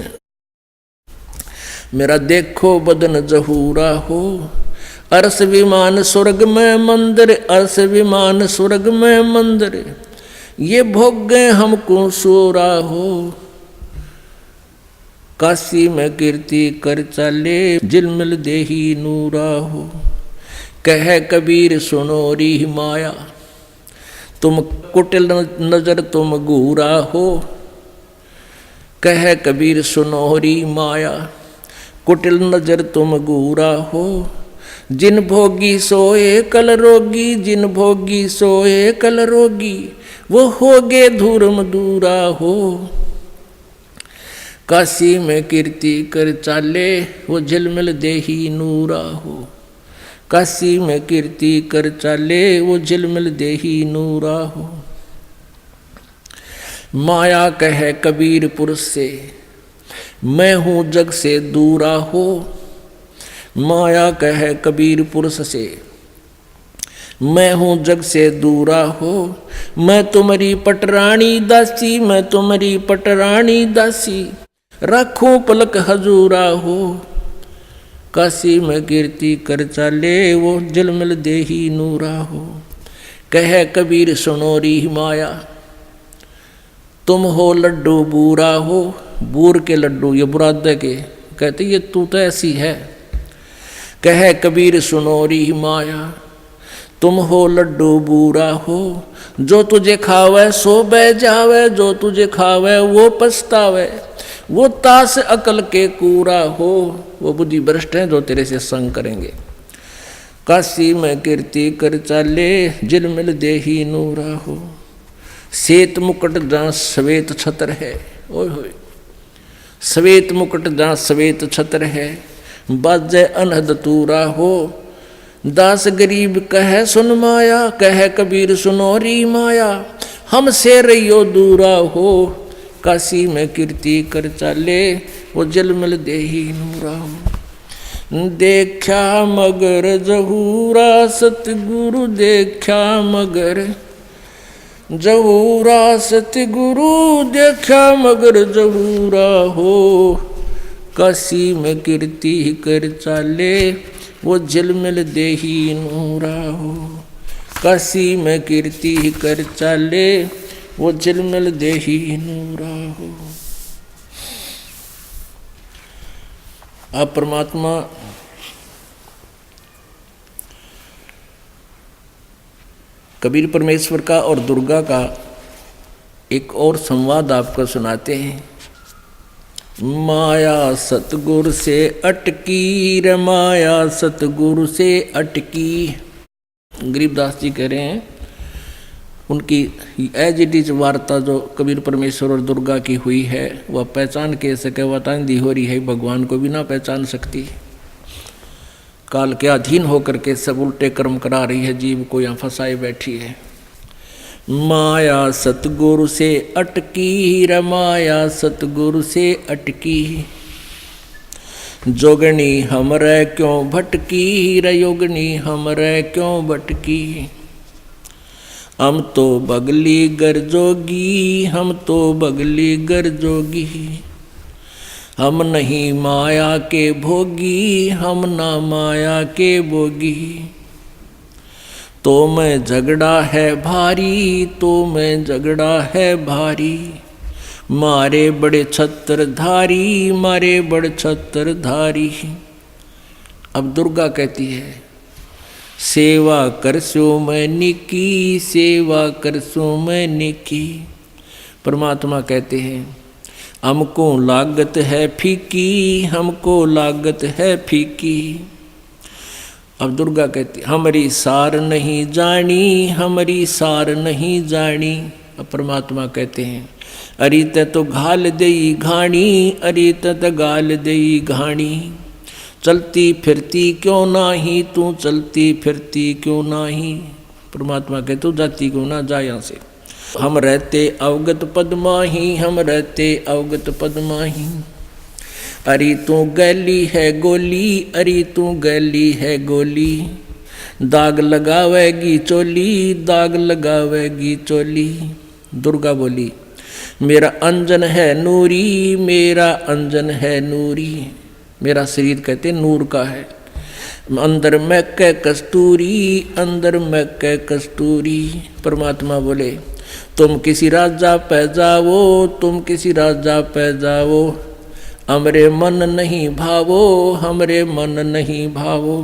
मेरा देखो बदन जहूरा हो। अरस विमान स्वर्ग में मंदिर, अरस विमान स्वर्ग में मंदिर, ये भोग गए हमको सोरा हो। काशी में कीर्ति कर चाले, झिलमिल देही नूरा हो। कहे कबीर सुनो री माया, तुम कुटिल नजर तुम घूरा हो। कहे कबीर सुनो री माया, कुटिल नजर तुम गूरा हो, जिन भोगी सोए कल रोगी, जिन भोगी सोए कल रोगी, वो होगे धूर्म दूरा हो। काशी में कीर्ति कर चाले, वो झिलमिल देही नूरा हो। काशी में कीर्ति कर चाले, वो झिलमिल देही नूरा हो। माया कहे कबीर पुरुष से, मैं हूँ जग से दूरा हो। माया कहे कबीर पुरुष से, मैं हूँ जग से दूरा हो। मैं तुम्हारी पटरानी दासी, मैं तुम्हारी पटरानी दासी, रखूं पलक हजूरा हो। काशी में कीर्ति कर चाले, वो झिलमिल देही नूरा हो। कहे कबीर सुनो री माया, तुम हो लड्डू बूरा हो। बूर के लड्डू, ये बुरादे के, कहते ये तू तो ऐसी है। कहे कबीर सुनो री माया, तुम हो लड्डू बूरा हो। जो तुझे खावे सो बह जावे, जो तुझे खावे वो पछतावे, वो तास अकल के कूरा हो। वो बुद्धि भ्रष्ट हैं जो तेरे से संग करेंगे। काशी में कीर्ति कर चाले, झिलमिल देही नूरा हो। श्वेत मुकुट जहाँ श्वेत छत्र है, ओए होए, श्वेत मुकुट जहाँ श्वेत छत्र है, बाजे अनहद तूरा हो। दास गरीब कहे सुन माया, कहे कबीर सुनो री माया, हमसे रहियो दूरा हो। काशी में कीर्ति कर चाले, वो झिलमिल देही नूरा हो। देखा मगर जहूरा सतगुरु, देखा मगर जहूरा सतगुरु, देखा मगर जहूरा हो। काशी में कीर्ति कर चाले, वो झिलमिल देही नूरा हो। काशी में कीर्ति कर चाले, वो झिलमिल देही नूरा हो। अब परमात्मा कबीर परमेश्वर का और दुर्गा का एक और संवाद आपको सुनाते हैं। माया सतगुरु से अटकी रे, माया सतगुरु से अटकी। गरीबदास जी कह रहे हैं, उनकी एज इट इज वार्ता जो कबीर परमेश्वर और दुर्गा की हुई है, वह पहचान के सके वतांदी हो रही है, भगवान को भी ना पहचान सकती। काल के अधीन होकर के सब उल्टे कर्म करा रही है, जीव को यहाँ फंसाए बैठी है। माया सतगुरु से अटकी रे, माया सतगुरु से अटकी। जोगनी हमरे क्यों भटकी रे, योगनी हमरे क्यों भटकी। हम तो बगली गर जोगी, हम तो बगली गर जोगी। हम नहीं माया के भोगी, हम ना माया के भोगी। तो मैं झगड़ा है भारी, तो मैं झगड़ा है भारी। मारे बड़े छत्रधारी, मारे बड़े छत्रधारी। अब दुर्गा कहती है, सेवा करसो मैं निकी, सेवा करसो मैं निकी। परमात्मा कहते हैं, हमको लागत है फीकी, हमको लागत है फीकी। अब दुर्गा कहती, हमारी सार नहीं जानी, हमारी सार नहीं जानी। अब परमात्मा कहते हैं, अरे तो घाल देई घाणी, अरे तो गाल देई घाणी। चलती फिरती क्यों नाही, तू चलती फिरती क्यों नाही। परमात्मा कहते, तू जाती क्यों ना, जा यहाँ से। हम रहते अवगत पद माही, हम रहते अवगत पद माही। अरे तू गैली है गोली, अरे तू गैली है गोली। दाग लगावेगी चोली, दाग लगावेगी चोली। दुर्गा बोली, मेरा अंजन है नूरी, मेरा अंजन है नूरी। मेरा शरीर कहते नूर का है। अंदर मैं कै कस्तूरी, अंदर मैं कै कस्तूरी। परमात्मा बोले, तुम किसी राजा पे जाओ, तुम किसी राजा पे जाओ। हमरे मन नहीं भावो, हमरे मन नहीं भावो।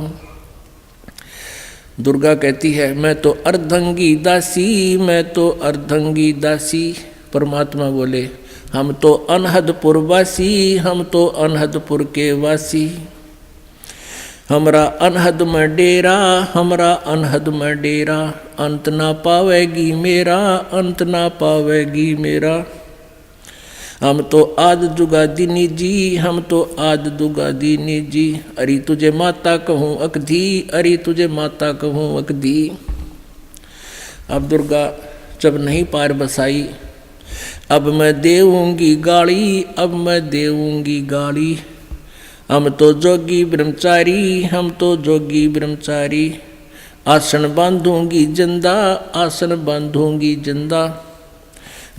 दुर्गा कहती है, मैं तो अर्धंगी दासी, मैं तो अर्धंगी दासी। परमात्मा बोले, हम तो अनहदपुर वासी, हम तो अनहदपुर के वासी। हमरा अनहद में डेरा, हमरा अनहद में डेरा, अंत ना पावेगी मेरा, अंत ना पावेगी मेरा। हम तो आद जुगादिनी जी, हम तो आद जुगादिनी जी। अरे तुझे माता कहूँ अकधी, अरे तुझे माता कहूँ अकधी। अब दुर्गा जब नहीं पार बसाई, अब मैं देऊंगी गाली, अब मैं देऊंगी गाली। हम तो जोगी ब्रह्मचारी, हम तो जोगी ब्रह्मचारी। आसन बांधूंगी जिंदा, आसन बांधूंगी जिंदा।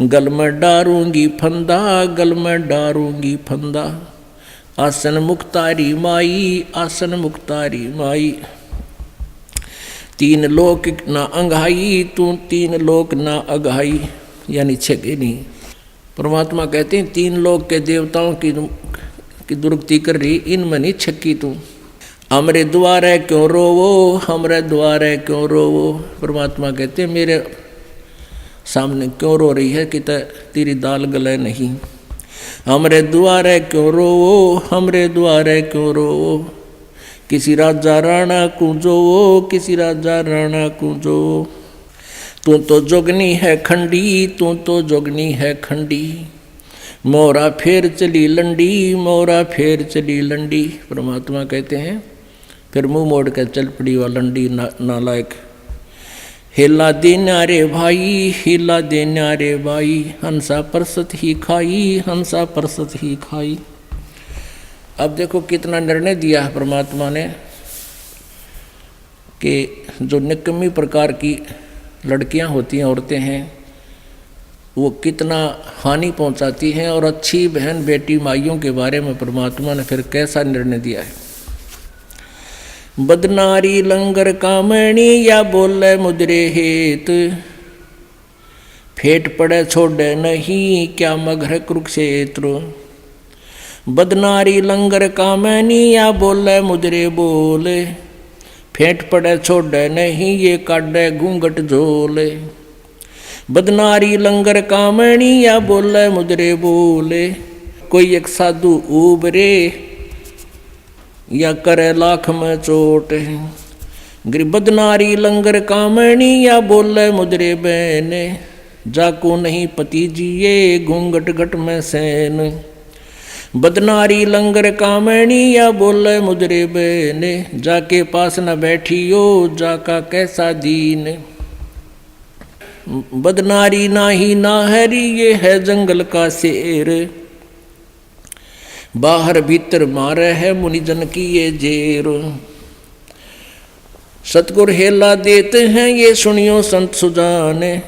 गल में डारूंगी फंदा, गल में डारूंगी फंदा। आसन मुक्तारी माई, आसन मुक्तारी माई। तीन लोक ना अंघाई, तू तीन लोक ना अघाई, यानी छेगे नहीं। परमात्मा कहते हैं तीन लोक के देवताओं की दुर्गति कर रही, इनमें नहीं छक्की तू। हमरे द्वारे क्यों रोवो, हमरे द्वारे क्यों रोवो। परमात्मा कहते हैं मेरे सामने क्यों रो रही है कि तेरी दाल गले नहीं। हमरे द्वारे क्यों रोवो, हमरे द्वारे क्यों रोवो। किसी राजा राणा को जोवो, किसी राजा राणा को जोवो। तू तो जोगनी है खंडी, तू तो जोगनी है खंडी। मोरा फेर चली लंडी, मोरा फेर चली लंडी। परमात्मा कहते हैं फिर मुंह मोड़ कर चल पड़ी वह लंडी नालायक। हिला देना रे भाई, हिला देना रे भाई। हंसा परसत ही खाई, हंसा परसत ही खाई। अब देखो कितना निर्णय दिया है परमात्मा ने कि जो निकम्मी प्रकार की लड़कियां होती हैं, औरतें हैं, वो कितना हानि पहुंचाती हैं। और अच्छी बहन बेटी माइयों के बारे में परमात्मा ने फिर कैसा निर्णय दिया है। बदनारी लंगर कामणी या बोले मुद्रे हेत। फेट पड़े छोड़े नहीं क्या मगर कुरुक्षेत्र। बदनारी लंगर कामणी या बोले मुद्रे बोले। फेट पड़े छोड़े नहीं ये काटे घूंघट झोले। बदनारी लंगर कामणी या बोले मुद्रे बोले। कोई एक साधु उबरे या करे लाख में चोट। बदनारी लंगर कामणी या बोले मुद्रे बहने। जाको नहीं पति जिए घूंघट घट में सैन। बदनारी लंगर कामणी या बोले मुद्रे बहने। जाके पास न बैठियो जाका कैसा दीन। बदनारी नाही नाहरी ये है जंगल का शेर। बाहर भीतर मारे है मुनिजन की ये जेर। सतगुर हेला देते हैं ये सुनियो संत सुजाने।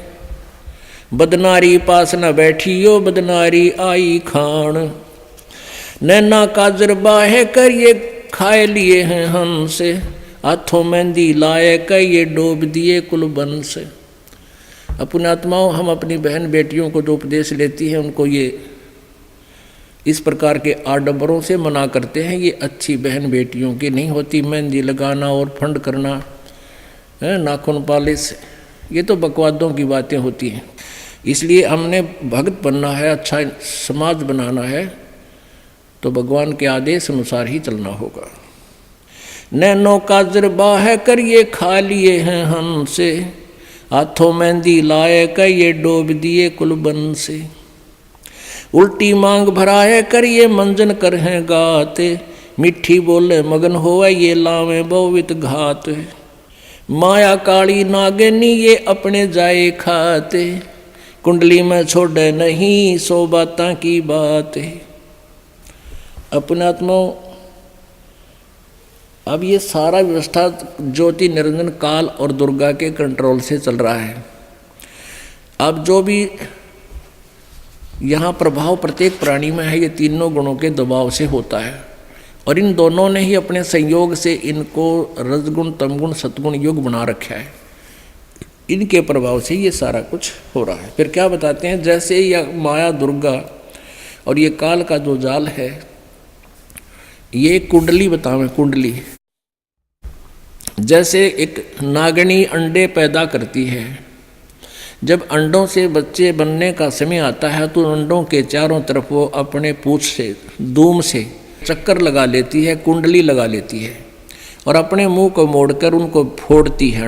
बदनारी पास न बैठियो बदनारी आई खान। नैना काजर बाहे कर ये खाए लिए हैं हमसे। हाथों मेहंदी लाए कर ये डोब दिए कुलबन से। अपने आत्माओं हम अपनी बहन बेटियों को जो उपदेश लेती हैं उनको ये इस प्रकार के आडंबरों से मना करते हैं। ये अच्छी बहन बेटियों की नहीं होती। मेहंदी लगाना और फंड करना, नाखून पालिश, ये तो बकवादों की बातें होती हैं। इसलिए हमने भक्त बनना है, अच्छा समाज बनाना है, तो भगवान के आदेश अनुसार ही चलना होगा। नैनो काजर बाह कर ये खा लिए हैं हमसे। हाथों मेहंदी लाए कर ये डोब दिए कुलबन से। उल्टी मांग भराए कर ये मंजन कर हैं गाते। मिट्ठी बोले मगन होवे ये लावे बहुवित घात। माया काली नागनी ये अपने जाए खाते। कुंडली में छोड़े नहीं सो बातां की बात। अपने आत्माओं अब ये सारा व्यवस्था ज्योति निरंजन काल और दुर्गा के कंट्रोल से चल रहा है। अब जो भी यहाँ प्रभाव प्रत्येक प्राणी में है, ये तीनों गुणों के दबाव से होता है। और इन दोनों ने ही अपने संयोग से इनको रजगुण तमगुण सतगुण युग बना रखा है। इनके प्रभाव से ये सारा कुछ हो रहा है। फिर क्या बताते हैं, जैसे यह माया दुर्गा और ये काल का जो जाल है, ये कुंडली बतावें। कुंडली जैसे एक नागनी अंडे पैदा करती है, जब अंडों से बच्चे बनने का समय आता है तो अंडों के चारों तरफ वो अपने पूंछ से, दूम से चक्कर लगा लेती है, कुंडली लगा लेती है और अपने मुंह को मोड़कर उनको फोड़ती है।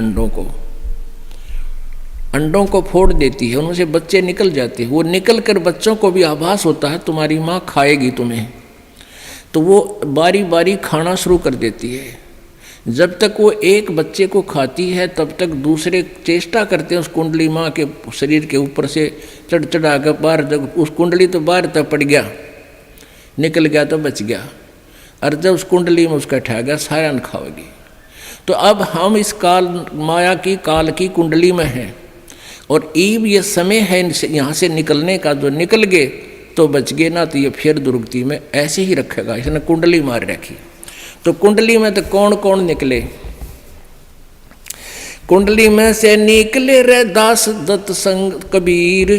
अंडों को फोड़ देती है, उनसे बच्चे निकल जाते हैं। वो निकल कर बच्चों को भी आभास होता है तुम्हारी माँ खाएगी तुम्हें, तो वो बारी बारी खाना शुरू कर देती है। जब तक वो एक बच्चे को खाती है तब तक दूसरे चेष्टा करते हैं उस कुंडली माँ के शरीर के ऊपर से चढ़ चढ़ा कर बाहर, जब उस कुंडली तो बाहर तक पड़ गया, निकल गया तो बच गया, और जब उस कुंडली में उसका ठा गया सारा न खाओगी। तो अब हम इस काल माया की काल की कुंडली में हैं और ईब ये समय है यहाँ से निकलने का, जो निकल गए तो बच गए, ना तो ये फिर दुर्गति में ऐसे ही रखेगा। इसने कुंडली मार रखी। तो कुंडली में तो कौन कौन निकले? कुंडली में से निकले रे दास दत्त संग कबीर,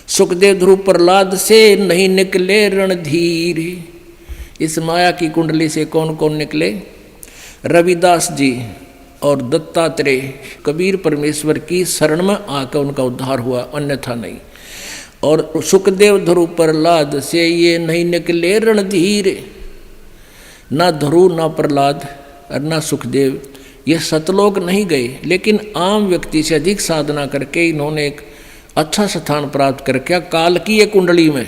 सुखदेव ध्रुव प्रहलाद से नहीं निकले रणधीर। इस माया की कुंडली से कौन कौन निकले? रविदास जी और दत्तात्रेय कबीर परमेश्वर की शरण में आकर उनका उद्धार हुआ, अन्यथा नहीं। और सुखदेव ध्रुव प्रहलाद से ये नहीं निकले रणधीर। ना ध्रुव, ना प्रहलाद और ना सुखदेव ये सतलोक नहीं गए, लेकिन आम व्यक्ति से अधिक साधना करके इन्होंने एक अच्छा स्थान प्राप्त करके काल की ये कुंडली में।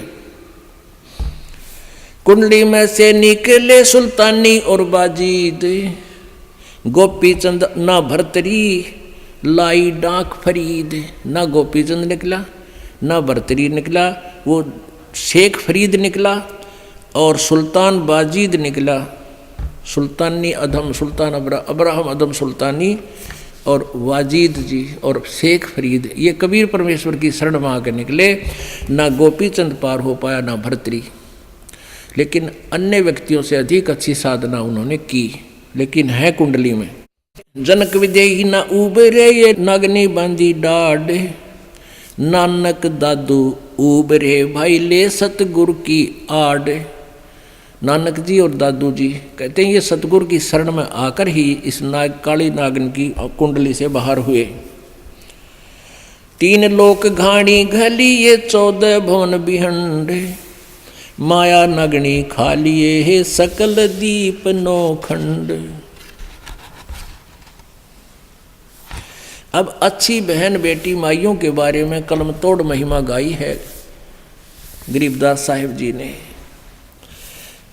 कुंडली में से निकले सुल्तानी और बाजीद, गोपी चंद ना भरतरी लाई डाक फरीद। ना गोपी चंद निकला, ना भरतरी निकला, वो शेख फरीद निकला और सुल्तान बाजीद निकला। सुल्तानी अधम सुल्तान अब्राहम अदम सुल्तानी और वाजीद जी और शेख फरीद, ये कबीर परमेश्वर की शरण में आकर निकले। ना गोपी चंद पार हो पाया, ना भरतरी, लेकिन अन्य व्यक्तियों से अधिक अच्छी साधना उन्होंने की, लेकिन है कुंडली में। जनक विदेही ना उबरे ये नगनी बांधी डाढ़, नानक दादू उबरे भाई ले सतगुरु की आड़। नानक जी और दादू जी कहते हैं ये सतगुरु की शरण में आकर ही इस काली नागन की कुंडली से बाहर हुए। 3 लोक घाणी घली ये 14 भवन बिहंड, माया नगनी खा लिए है सकल दीप नौखंड। अब अच्छी बहन बेटी माइयों के बारे में कलम तोड़ महिमा गाई है गरीबदास साहिब जी ने।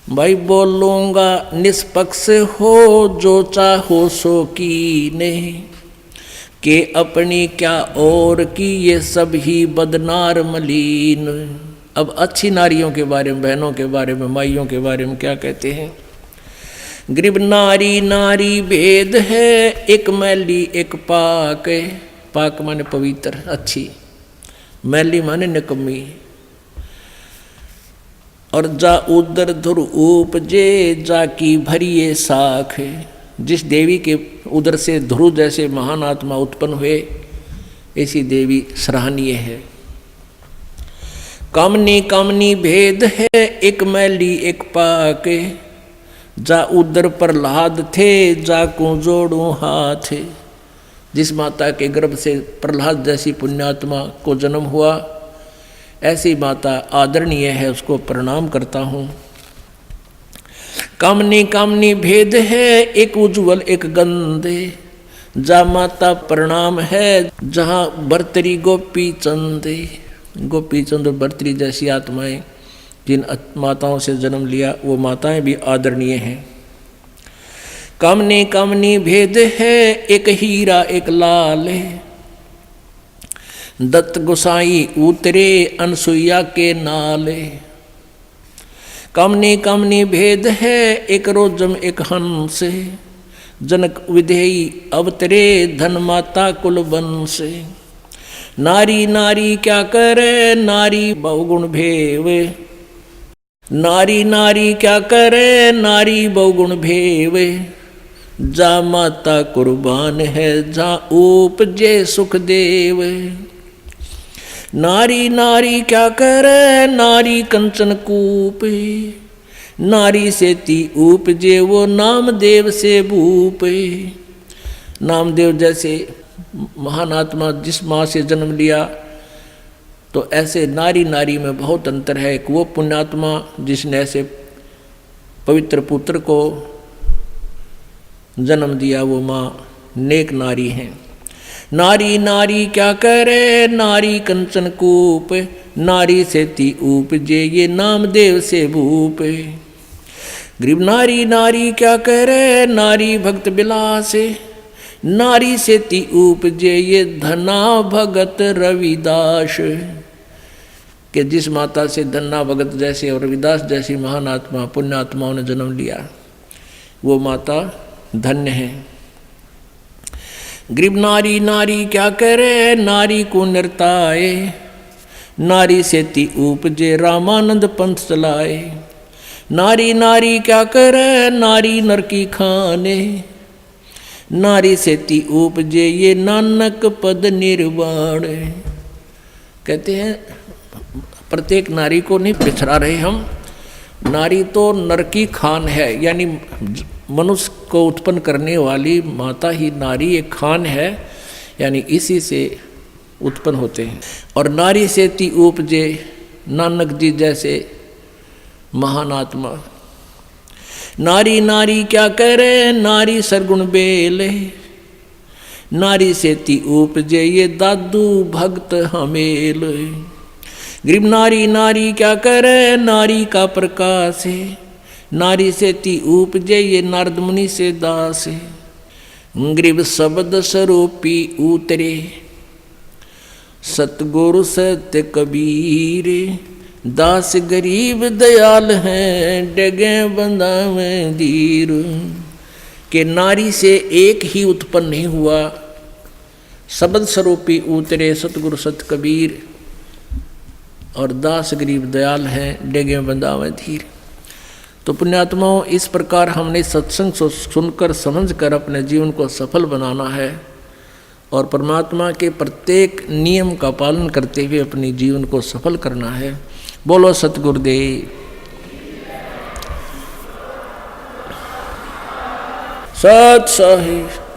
भाई बोलूँगा निष्पक्ष हो जो चाहो सो कीने, के अपनी क्या और की ये सब ही बदनार मलीन। अब अच्छी नारियों के बारे में, बहनों के बारे में, माइयों के बारे में क्या कहते हैं? गरीब नारी नारी भेद है, एक मैली एक पाक। पाक माने पवित्र अच्छी, मैली माने निकम्मी। और जा उदर धुर उपजे जाकी भरिए साख। जिस देवी के उदर से ध्रुव जैसे महान आत्मा उत्पन्न हुए, ऐसी देवी सराहनीय है। कामनी कामनी भेद है, एक मैली एक पाक। जा उदर प्रहलाद थे, जाको जोड़ू हाथ। जिस माता के गर्भ से प्रहलाद जैसी पुण्यात्मा को जन्म हुआ, ऐसी माता आदरणीय है, उसको प्रणाम करता हूँ। कामनी कामनी भेद है, एक उज्ज्वल एक गंदे। जा माता प्रणाम है, जहाँ भरतरी गोपी चंद। गोपी चंद और भरतरी जैसी आत्माएं जिन माताओं से जन्म लिया, वो माताएं भी आदरणीय हैं। कामनी कामनी भेद है, एक हीरा एक लाल। दत्त गोसाई उतरे अनसुईया के नाले। कामनी कामनी भेद है, एक रोजम एक हंस। जनक विधेयी अवतरे, धन माता कुल वंश। नारी नारी क्या करे, नारी बहुगुण भेव। नारी नारी क्या करे, नारी बहुगुण भेव। जा माता कुर्बान है, जा उपजे सुखदेव। नारी नारी क्या करे, नारी कंचन कूप। नारी से ती उपजे, वो नामदेव से भूप। नामदेव जैसे महान आत्मा जिस माँ से जन्म लिया, तो ऐसे नारी नारी में बहुत अंतर है। एक वो पुण्यात्मा जिसने ऐसे पवित्र पुत्र को जन्म दिया, वो माँ नेक नारी हैं। नारी नारी क्या करे, नारी कंचन कूप, नारी से ती उपजे ये नामदेव से भूप। गरीब नारी नारी क्या करे, नारी भक्त बिलास, नारी से ती उपजे ये धना भगत रविदास। कि जिस माता से धन्ना भगत जैसे और रविदास जैसी महान आत्मा पुण्यात्माओं ने जन्म लिया, वो माता धन्य है। गरीब नारी नारी क्या करे, नारी को नृताए, नारी से ती उपजे रामानंद पंथ चलाए। नारी नारी क्या करे, नारी नर की खाने, नारी से ती उपजे ये नानक पद निर्वाण। कहते हैं प्रत्येक नारी को नहीं पिछड़ा रहे हम, नारी तो नर की खान है, यानी मनुष्य को उत्पन्न करने वाली माता ही नारी एक खान है, यानी इसी से उत्पन्न होते हैं। और नारी से ती उपजे नानक जी जैसे महान आत्मा। नारी नारी क्या करे, नारी सरगुण बेले, नारी से ती उपजे ये दादू भक्त हमेल। गरीब नारी नारी क्या करे, नारी का प्रकाश है, नारी से ती उपजे ये नारद मुनि से दास। गरीब शब्द स्वरूपी उतरे, सतगुरु सत्य कबीर, दास गरीब दयाल हैं डगे बंदा में धीर। के नारी से एक ही उत्पन्न नहीं हुआ, शब्द स्वरूपी उतरे सतगुरु सत्य कबीर, और दास गरीब दयाल हैं डेगे बंदा में धीर। तो पुण्यात्माओं, इस प्रकार हमने सत्संग सुनकर समझकर अपने जीवन को सफल बनाना है और परमात्मा के प्रत्येक नियम का पालन करते हुए अपने जीवन को सफल करना है। बोलो सतगुरुदेव सत साहिब।